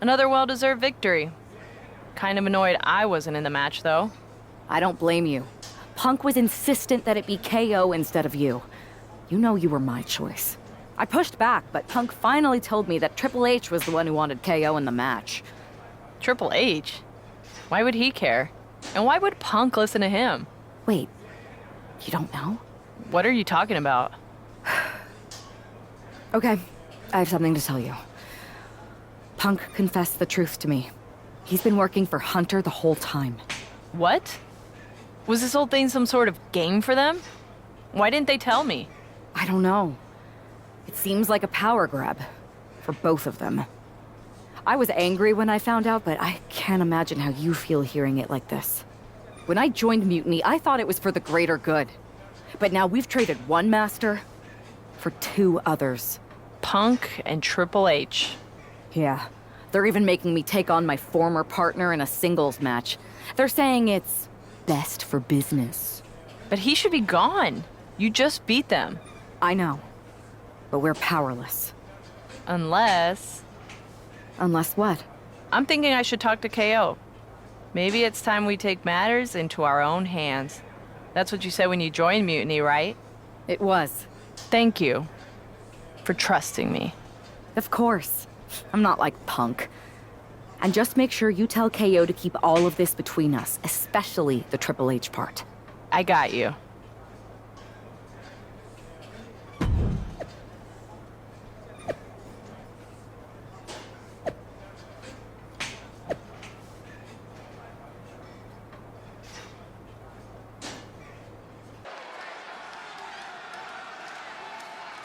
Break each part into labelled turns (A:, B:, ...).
A: Another well-deserved victory. Kind of annoyed I wasn't in the match, though.
B: I don't blame you. Punk was insistent that it be KO instead of you. You know you were my choice. I pushed back, but Punk finally told me that Triple H was the one who wanted KO in the match.
A: Triple H? Why would he care? And why would Punk listen to him?
B: Wait, you don't know?
A: What are you talking about?
B: Okay, I have something to tell you. Punk confessed the truth to me. He's been working for Hunter the whole time.
A: What? Was this whole thing some sort of game for them? Why didn't they tell me?
B: I don't know. It seems like a power grab. For both of them. I was angry when I found out, but I can't imagine how you feel hearing it like this. When I joined Mutiny, I thought it was for the greater good. But now we've traded one master for two others.
A: Punk and Triple H.
B: Yeah. They're even making me take on my former partner in a singles match. They're saying it's best for business.
A: But he should be gone. You just beat them.
B: I know. But we're powerless.
A: Unless...
B: Unless what?
A: I'm thinking I should talk to KO. Maybe it's time we take matters into our own hands. That's what you said when you joined Mutiny, right?
B: It was.
A: Thank you for trusting me.
B: Of course. I'm not like Punk. And just make sure you tell KO to keep all of this between us, especially the Triple H part.
A: I got you.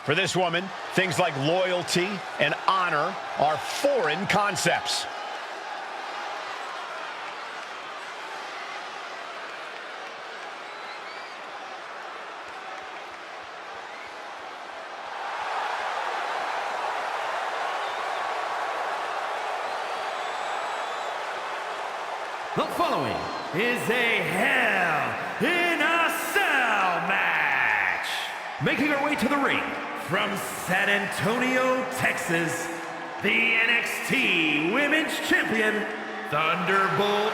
C: For this woman, things like loyalty and honor are foreign concepts.
D: The following is a Hell in a Cell match. Making our way to the ring from San Antonio, Texas, the NXT Women's Champion, Thunderbolt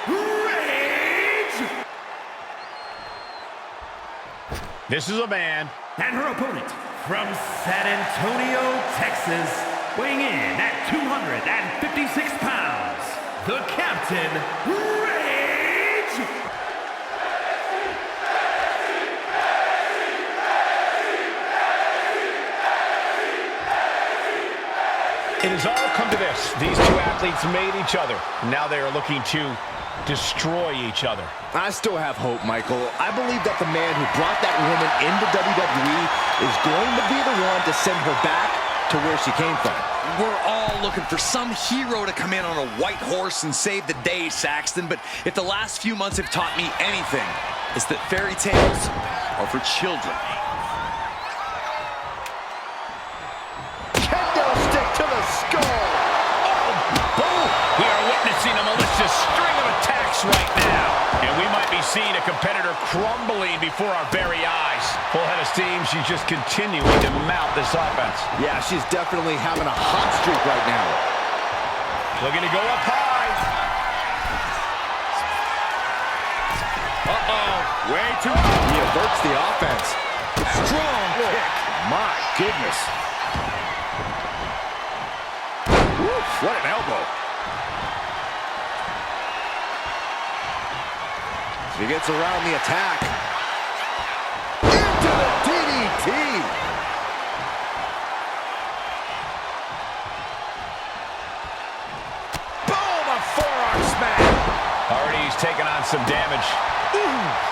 D: Rage.
C: This is a man.
D: And her opponent from San Antonio, Texas, weighing in at 256 pounds, the Captain Rage.
C: It has all come to this. These two athletes made each other. Now they are looking to destroy each other.
E: I still have hope, Michael. I believe that the man who brought that woman into WWE is going to be the one to send her back to where she came from.
F: We're all looking for some hero to come in on a white horse and save the day, Saxton. But if the last few months have taught me anything, it's that fairy tales are for children.
C: We are witnessing a malicious string of attacks right now. And we might be seeing a competitor crumbling before our very eyes. Full head of steam, she's just continuing to mount this offense.
E: Yeah, she's definitely having a hot streak right now.
C: Looking to go up high. Uh-oh, way too high.
E: He averts the offense.
C: Strong kick.
E: My goodness. Woof, what an elbow. He gets around the attack. Into the DDT.
C: Boom, a forearm smash. Already he's taken on some damage. Ooh.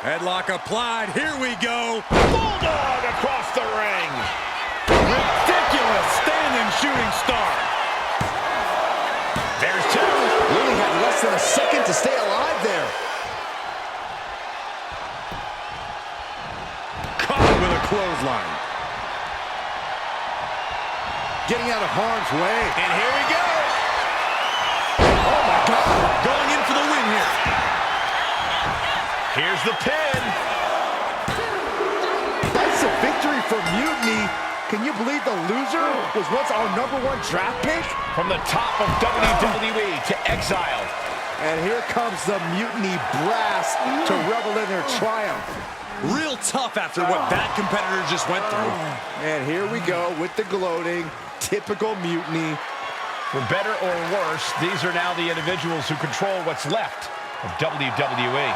G: Headlock applied. Here we go.
C: Bulldog across the ring.
G: Ridiculous standing shooting star.
C: There's two.
E: Really had less than a second to stay alive there.
G: Caught with a clothesline.
E: Getting out of harm's way.
C: And here we go. Here's the pin.
E: That's a victory for Mutiny. Can you believe the loser was once our #1 draft pick?
C: From the top of WWE to exile.
E: And here comes the Mutiny brass to revel in their triumph.
F: Real tough after what that competitor just went through.
E: And here we go with the gloating. Typical Mutiny.
C: For better or worse, these are now the individuals who control what's left of WWE.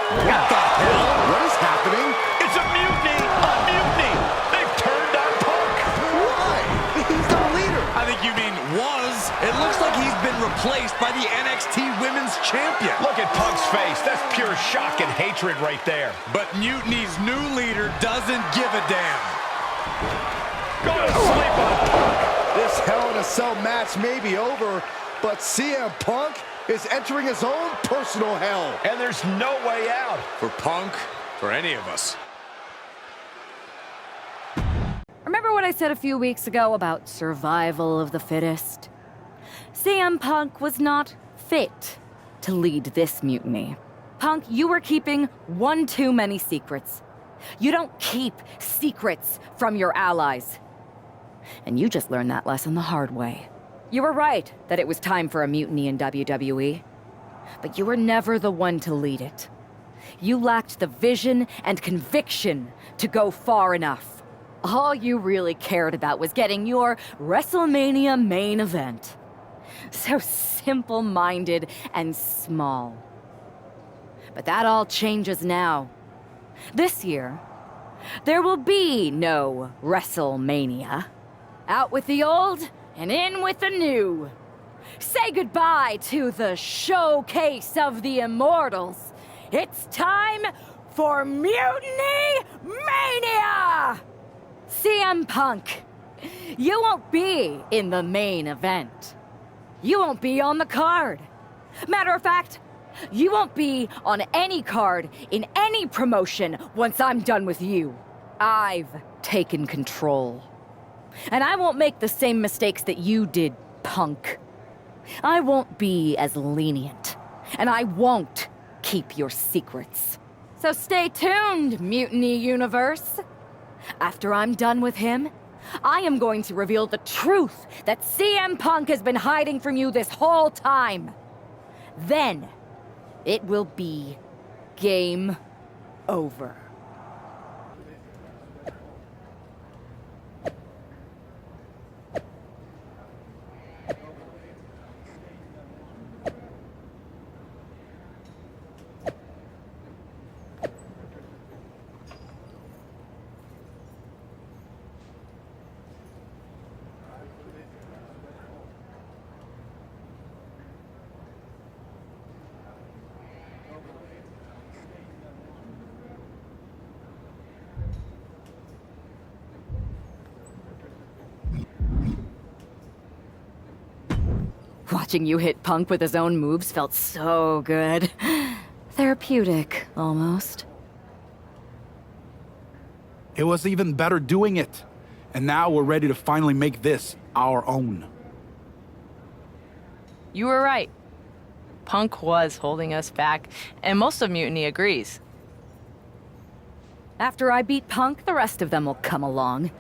E: What the hell? What is happening?
C: It's a mutiny! A mutiny! They've turned on Punk!
E: Why? He's the leader.
F: I think you mean was. It looks like he's been replaced by the NXT Women's Champion.
C: Look at Punk's face. That's pure shock and hatred right there.
F: But Mutiny's new leader doesn't give a damn.
C: Go to sleep on Punk.
E: This Hell in a Cell match may be over, but CM Punk is entering his own personal hell.
C: And there's no way out.
F: For Punk, for any of us.
B: Remember what I said a few weeks ago about survival of the fittest? CM Punk was not fit to lead this mutiny. Punk, you were keeping one too many secrets. You don't keep secrets from your allies. And you just learned that lesson the hard way. You were right that it was time for a mutiny in WWE. But you were never the one to lead it. You lacked the vision and conviction to go far enough. All you really cared about was getting your WrestleMania main event. So simple-minded and small. But that all changes now. This year, there will be no WrestleMania. Out with the old and in with the new. Say goodbye to the showcase of the immortals. It's time for Mutiny Mania! CM Punk, you won't be in the main event. You won't be on the card. Matter of fact, you won't be on any card in any promotion once I'm done with you. I've taken control. And I won't make the same mistakes that you did, Punk. I won't be as lenient. And I won't keep your secrets. So stay tuned, Mutiny Universe. After I'm done with him, I am going to reveal the truth that CM Punk has been hiding from you this whole time. Then, it will be game over. Watching you hit Punk with his own moves felt so good. Therapeutic, almost.
H: It was even better doing it. And now we're ready to finally make this our own.
A: You were right. Punk was holding us back, and most of Mutiny agrees.
B: After I beat Punk, the rest of them will come along.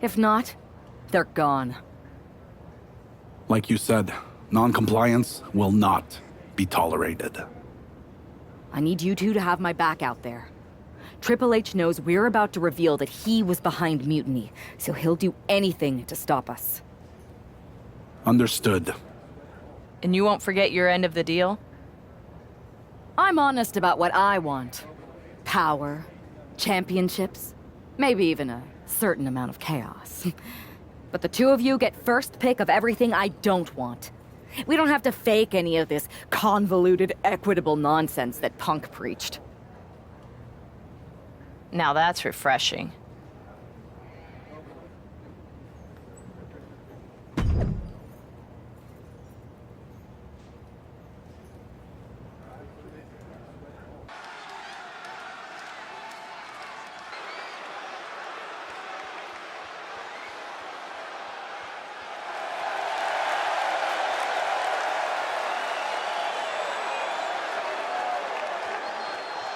B: If not, they're gone.
H: Like you said, non-compliance will not be tolerated.
B: I need you two to have my back out there. Triple H knows we're about to reveal that he was behind Mutiny, so he'll do anything to stop us.
H: Understood.
A: And you won't forget your end of the deal?
B: I'm honest about what I want. Power, championships, maybe even a certain amount of chaos. But the two of you get first pick of everything I don't want. We don't have to fake any of this convoluted, equitable nonsense that Punk preached.
A: Now that's refreshing.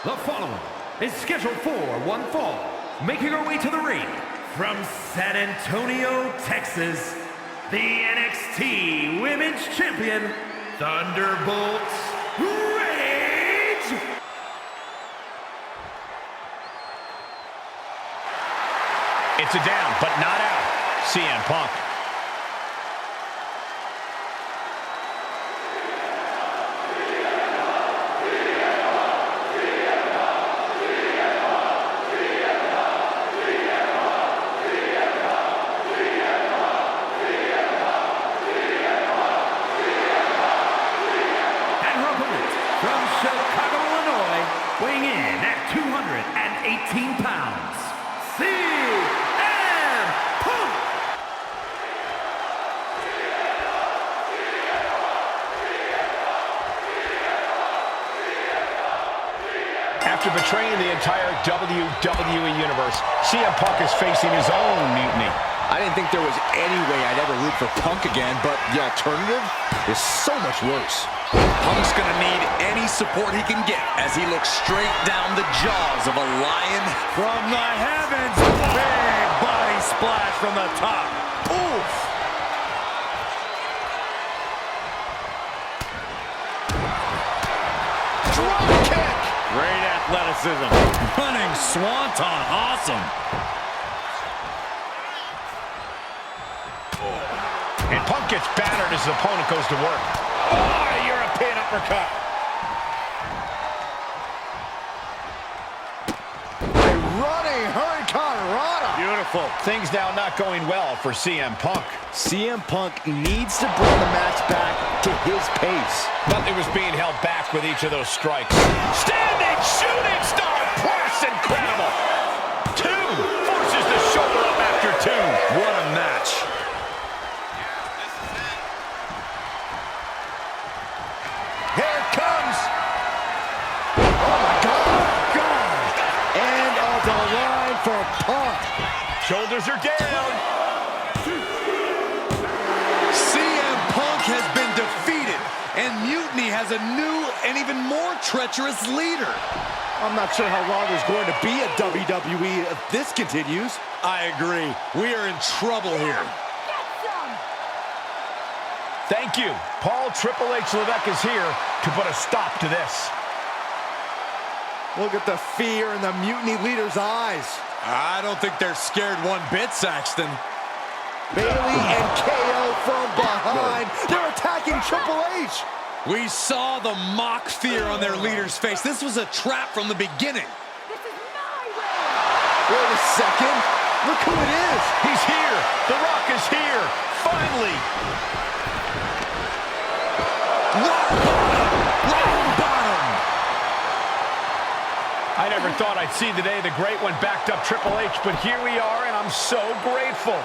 D: The following is scheduled for one fall, making her way to the ring from San Antonio, Texas, the NXT Women's Champion, Thunderbolt Rage!
C: It's a down, but not out. CM Punk.
D: From Chicago, Illinois, weighing in at 218 pounds, CM Punk!
C: After betraying the entire WWE Universe, CM Punk is facing his own mutiny.
E: I didn't think there was any way I'd ever root for Punk again, but the alternative is so much worse.
F: Punk's gonna need any support he can get as he looks straight down the jaws of a lion.
G: From the heavens, big body splash from the top.
E: Oof! Drop kick!
G: Great athleticism. Running swanton, awesome.
C: And Punk gets battered as his opponent goes to work. Oh, European uppercut.
E: A running Hurricane Rana.
C: Beautiful. Things now not going well for CM Punk.
E: CM Punk needs to bring the match back to his pace.
C: Nothing was being held back with each of those strikes. Standing shooting star press, incredible. Two, forces the shoulder up after two.
G: What a match.
E: Here it comes. Oh my God. And on the line for Punk.
C: Shoulders are down.
F: CM Punk has been defeated, and Mutiny has a new and even more treacherous leader.
E: I'm not sure how long there's going to be at WWE if this continues.
G: I agree. We are in trouble here.
C: Thank you. Paul Triple H Levesque is here to put a stop to this.
E: Look at the fear in the Mutiny leader's eyes.
G: I don't think they're scared one bit, Saxton.
E: Bailey and KO from behind. They're attacking Triple H.
F: We saw the mock fear on their leader's face. This was a trap from the beginning.
E: Wait a second. Look who it is.
C: He's here. The Rock is here. Finally.
F: Rock bottom.
C: I never thought I'd see the day the Great One backed up Triple H, but here we are, and I'm so grateful.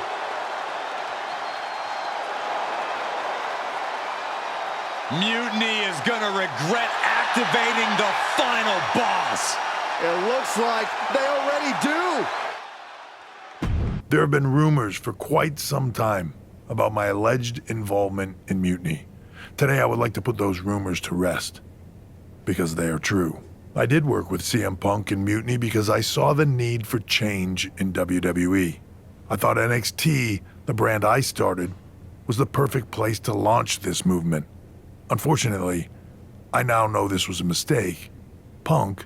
F: Mutiny is gonna regret activating the final boss.
E: It looks like they already do.
I: There have been rumors for quite some time about my alleged involvement in mutiny. Today I would like to put those rumors to rest, because they are true. I did work with CM Punk in mutiny because I saw the need for change in WWE. I thought NXT, the brand I started, was the perfect place to launch this movement. Unfortunately, I now know this was a mistake. Punk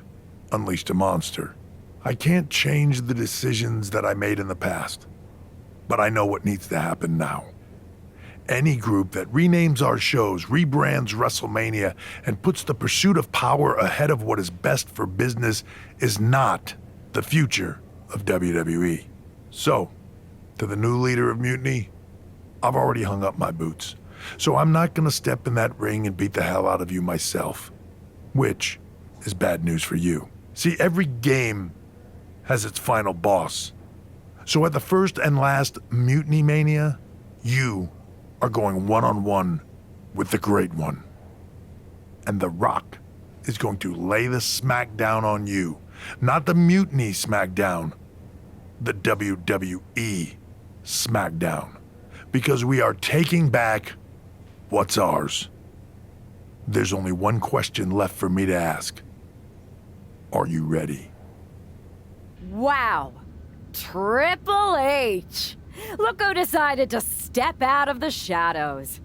I: unleashed a monster. I can't change the decisions that I made in the past, but I know what needs to happen now. Any group that renames our shows, rebrands WrestleMania, and puts the pursuit of power ahead of what is best for business is not the future of WWE. So, to the new leader of Mutiny, I've already hung up my boots. So I'm not gonna step in that ring and beat the hell out of you myself, which is bad news for you. See, every game has its final boss. So at the first and last Mutiny Mania, you are going one-on-one with the Great One. And The Rock is going to lay the smackdown on you. Not the Mutiny smackdown, the WWE smackdown. Because we are taking back what's ours. There's only one question left for me to ask. Are you ready?
B: Wow. Triple H. Look who decided to step out of the shadows.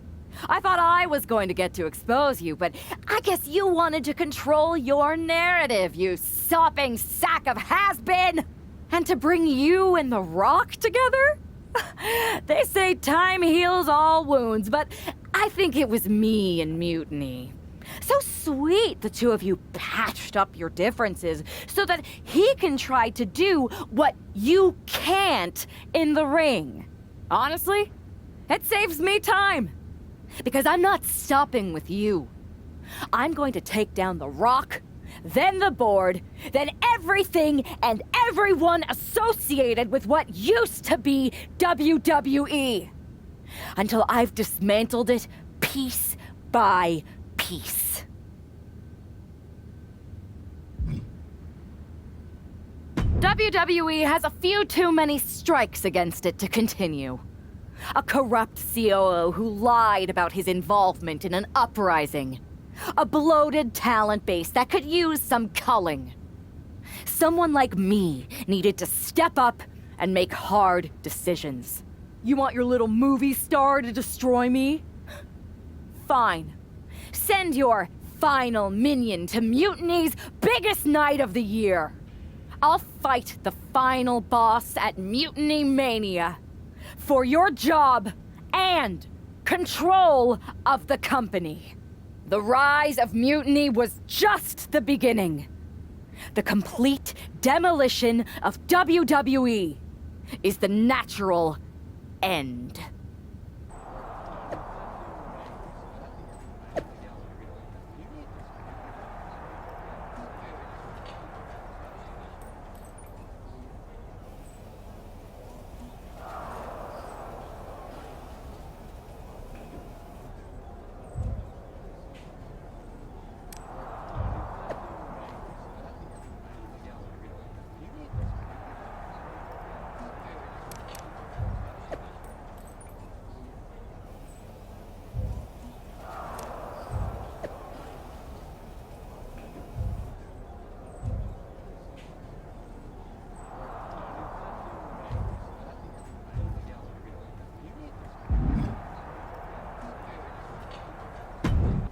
B: I thought I was going to get to expose you, but I guess you wanted to control your narrative, you sopping sack of has-been! And to bring you and The Rock together? They say time heals all wounds, but I think it was me and Mutiny. So sweet the two of you patched up your differences so that he can try to do what you can't in the ring. Honestly, it saves me time. Because I'm not stopping with you. I'm going to take down The Rock, then the board, then everything and everyone associated with what used to be WWE. Until I've dismantled it piece by piece. WWE has a few too many strikes against it to continue. A corrupt COO who lied about his involvement in an uprising. A bloated talent base that could use some culling. Someone like me needed to step up and make hard decisions. You want your little movie star to destroy me? Fine. Send your final minion to Mutiny's biggest night of the year. I'll fight the final boss at Mutiny Mania. For your job and control of the company. The rise of Mutiny was just the beginning. The complete demolition of WWE is the natural end.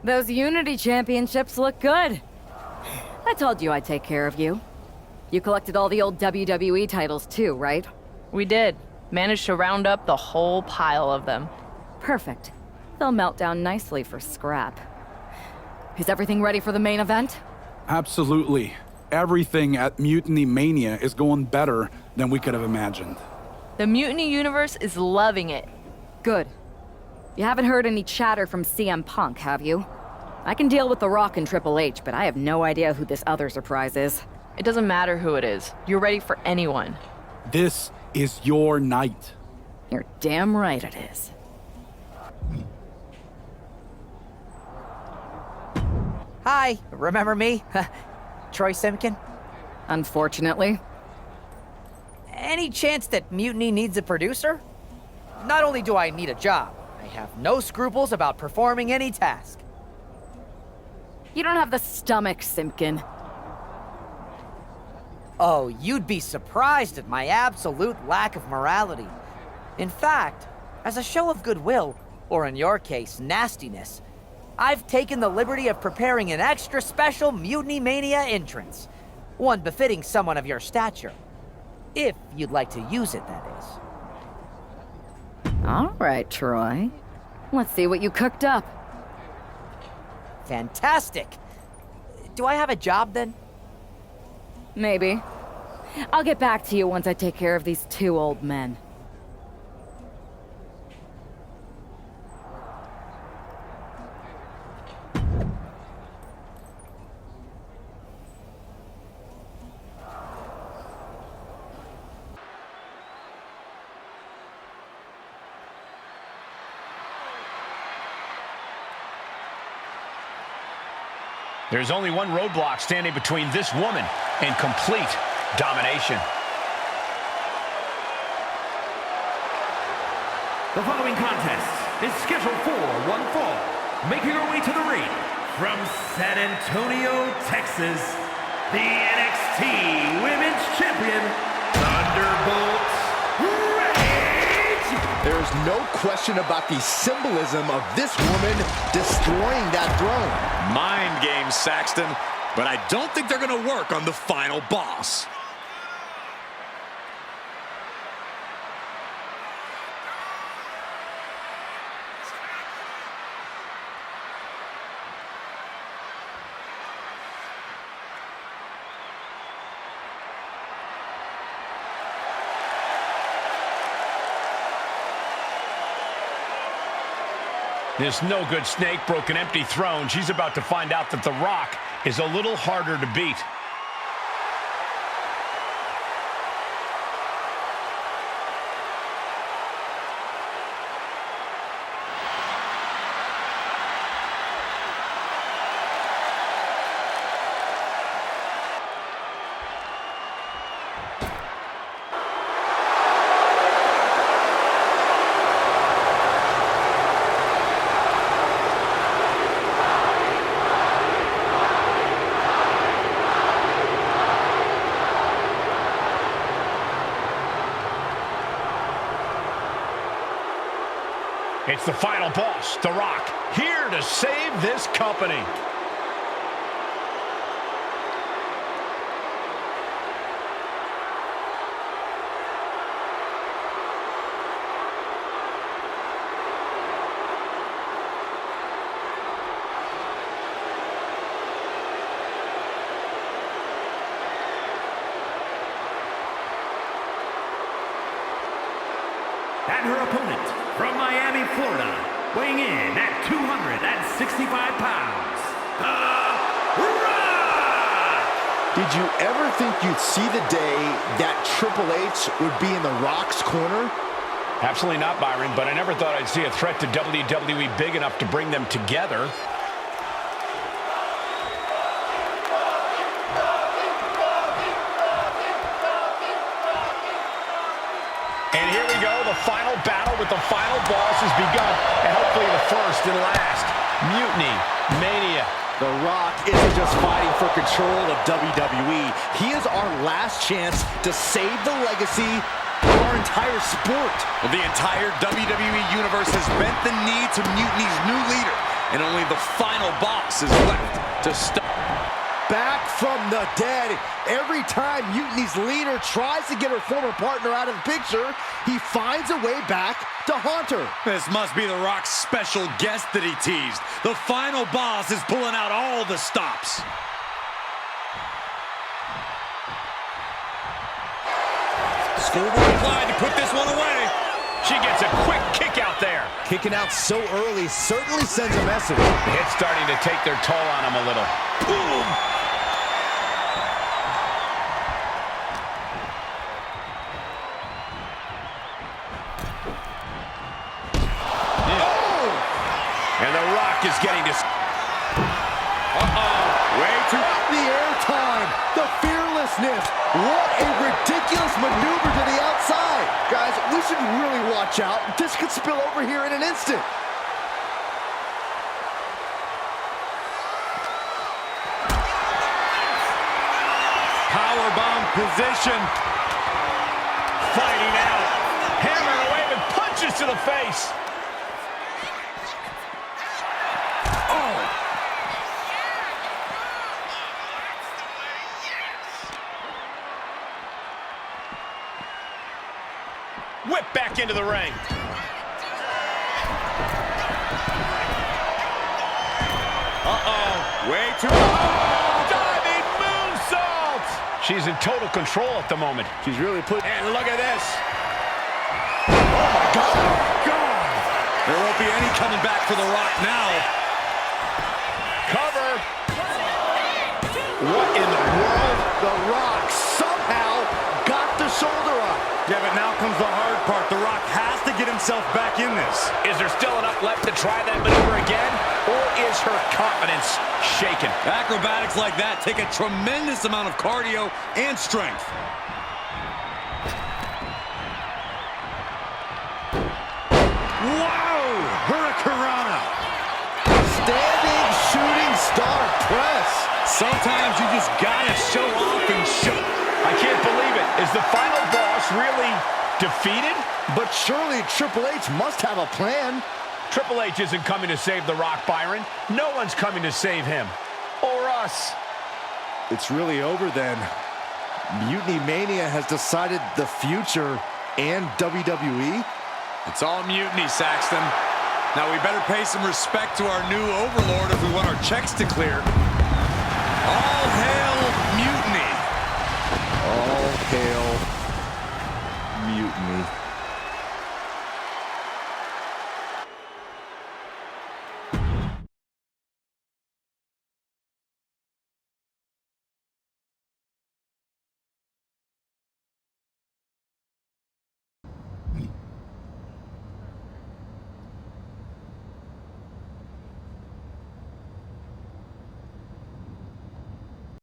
B: Those Unity Championships look good. I told you I'd take care of you. You collected all the old WWE titles too, right?
A: We did. Managed to round up the whole pile of them.
B: Perfect. They'll melt down nicely for scrap. Is everything ready for the main event?
H: Absolutely. Everything at Mutiny Mania is going better than we could have imagined.
A: The Mutiny universe is loving it.
B: Good. You haven't heard any chatter from CM Punk, have you? I can deal with The Rock and Triple H, but I have no idea who this other surprise is.
A: It doesn't matter who it is. You're ready for anyone.
H: This is your night.
B: You're damn right it is.
J: Hi, remember me? Troy Simkin?
B: Unfortunately.
J: Any chance that Mutiny needs a producer? Not only do I need a job, I have no scruples about performing any task.
B: You don't have the stomach, Simpkin.
J: Oh, you'd be surprised at my absolute lack of morality. In fact, as a show of goodwill, or in your case, nastiness, I've taken the liberty of preparing an extra special Mutiny Mania entrance. One befitting someone of your stature. If you'd like to use it, that is.
B: All right, Troy. Let's see what you cooked up.
J: Fantastic! Do I have a job then?
B: Maybe. I'll get back to you once I take care of these two old men.
C: There's only one roadblock standing between this woman and complete domination.
D: The following contest is scheduled for one fall. Making her way to the ring from San Antonio, Texas, the NXT Women's Champion, Thunderbolt Rage!
E: There's no question about the symbolism of this woman destroying that throne.
F: Mind games, Saxton, but I don't think they're going to work on the final boss.
C: This no-good snake broke an empty throne. She's about to find out that The Rock is a little harder to beat. It's the final boss, The Rock, here to save this company.
D: And her opponent, from Miami, Florida, weighing in at 265 pounds, The Rock!
E: Did you ever think you'd see the day that Triple H would be in The Rock's corner?
C: Absolutely not, Byron, but I never thought I'd see a threat to WWE big enough to bring them together. And here we go, the final battle with the final boss has begun, and hopefully the first and last. Mutiny Mania.
E: The Rock isn't just fighting for control of WWE. He is our last chance to save the legacy of our entire sport.
F: Well, the entire WWE Universe has bent the knee to Mutiny's new leader, and only the final boss is left to stop.
E: Back from the dead. Every time Mutiny's leader tries to get her former partner out of the picture, he finds a way back to haunt her.
F: This must be The Rock's special guest that he teased. The final boss is pulling out all the stops. Schoolboy applied to put this one away.
C: She gets a quick kick out there.
E: Kicking out so early certainly sends a message.
C: The hit's starting to take their toll on him a little. Boom! And The Rock is getting this.
E: Way too the airtime, the fearlessness. What a ridiculous maneuver to the outside. Guys, we should really watch out. This could spill over here in an instant.
F: Powerbomb position.
C: Fighting out. Hammering away with punches to the face. Whip back into the ring.
F: Way too
C: Diving moonsault. She's in total control at the moment.
E: She's really put.
C: And look at this.
E: Oh my God!
F: There won't be any coming back for The Rock now.
C: Cover. What in the world?
E: The Rock somehow got the shoulder up.
G: Yeah, but now comes the hard part. The Rock has to get himself back in this.
C: Is there still enough left to try that maneuver again? Or is her confidence shaken?
F: Acrobatics like that take a tremendous amount of cardio and strength.
G: Wow! Hurricanrana.
E: Standing shooting star press.
F: Sometimes you just gotta show off and show.
C: I can't believe it. Is the final boss really defeated?
E: But surely Triple H must have a plan.
C: Triple H isn't coming to save The Rock, Byron. No one's coming to save him. Or us.
E: It's really over then. Mutiny Mania has decided the future and WWE.
F: It's all mutiny, Saxton. Now we better pay some respect to our new overlord if we want our checks to clear. All hail mutiny.
E: All hail mutiny.